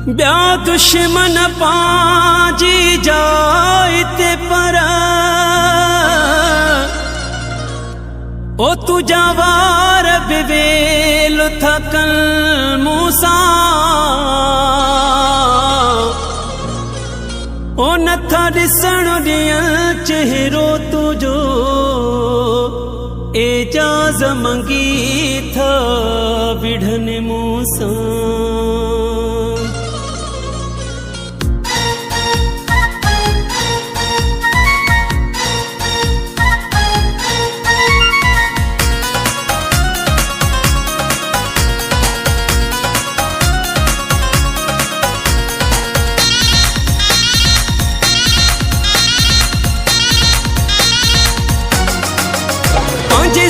ब्या दुश्मन पाजी जायते पर ओ तुझा वार बिवेल थकल मूसा ओ नथा दिसण दिया चेहरो तुझो एजाज मंगी था बिढ़न मूसा।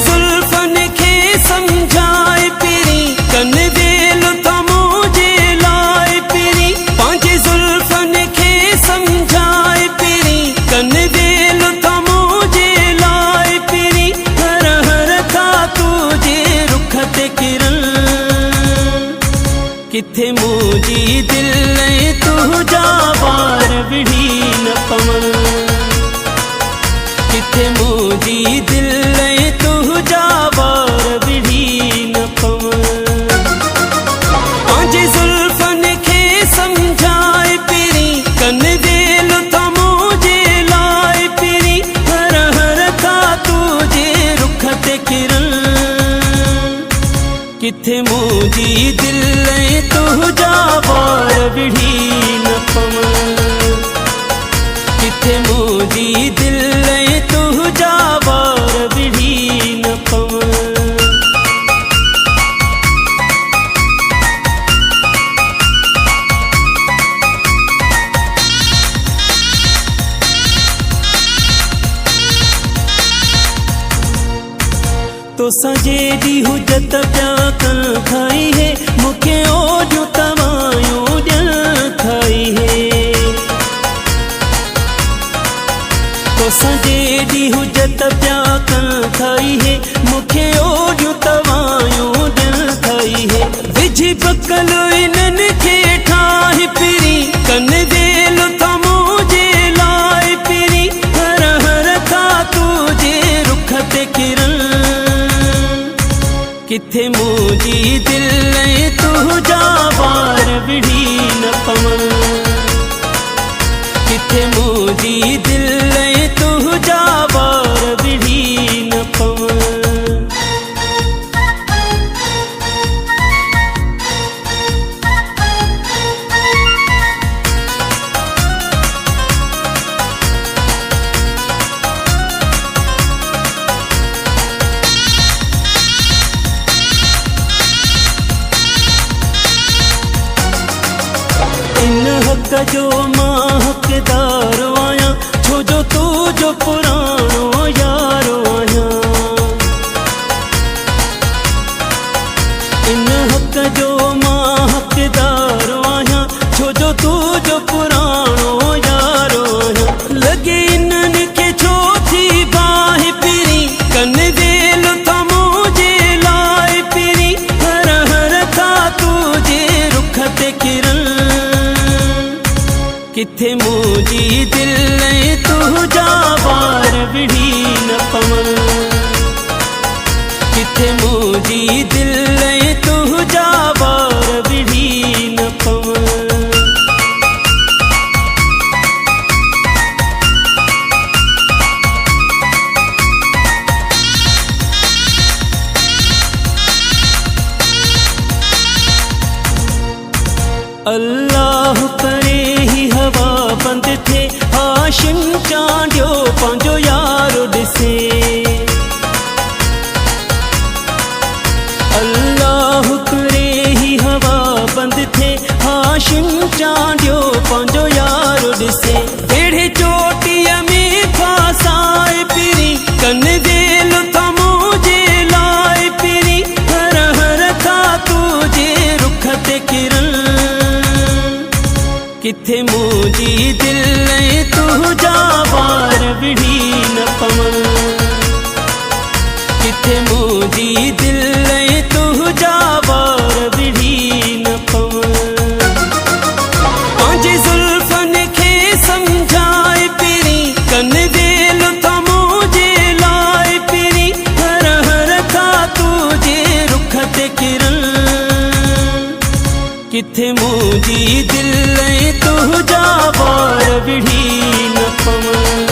जुल्फन के समझाए पिरी कन वेल मुझे लाए पिरी पांच जुल्फन के समझाए पिरी कन वेल मुझे लाए पिरी हर हर था तुझे रुखत किरण किथे मुझी दिल तू जा बार बिढ़ी न पवन किथे मुझी दिल किथे मुझी दिल तू जा बार बिढ़ी न पवन किथे मुझी दिल तू जा बार बिढ़ी न पवन। तो सजे दी हुजत प्या कल खाई है मुखे ओ जो तवायो दिल खाई है तो सजे दी हुजत प्या कल खाई है मुखे ओ जो तवायो दिल खाई है विझी पकल इनन के ठाही पिरी कन वेल था मुझे लाए पिरी हर हर था तुझे रुखत किरण किथे मुझी दिल तू जा बार बिढ़ी न पवन किथे मुझी दिल तू जा बार बिढ़ी न पवन। इन हक जो मां हकदार आया छो जो तू जो पुराणो यारो आया इन हक जो मां हकदार आया छो जो तू जो पुराणो यारो आया लगे इनन के छो थी बाह पिरी कन वेल था मुझे लाए पिरी हर हर था तुझे रुखत किरण किथे मुझी दिल तू जा बार बिढ़ी न पवन किथे मुझी दिल तू जा बार बिढ़ी न पवन। अल्लाह करे ही हवा बंद थे हाशिम चांडियो पांजो यारो दिसे अल्लाह करे ही हवा बंद थे हाशिम चांडियो पांजो यारो दिसे बेड़े चोटिया में फासाए पिरी कन वेल था मुझे लाए पिरी हर हर था तुझे रुखत किरण किथे मुझी दिल तू जा बार बिढ़ी न पवन किथे मुझी दिल तू जा बार बिढ़ी न पवन। किथे मुंहिंजी दिल ऐं तुंहिंजा वार विढ़ी न पवनि।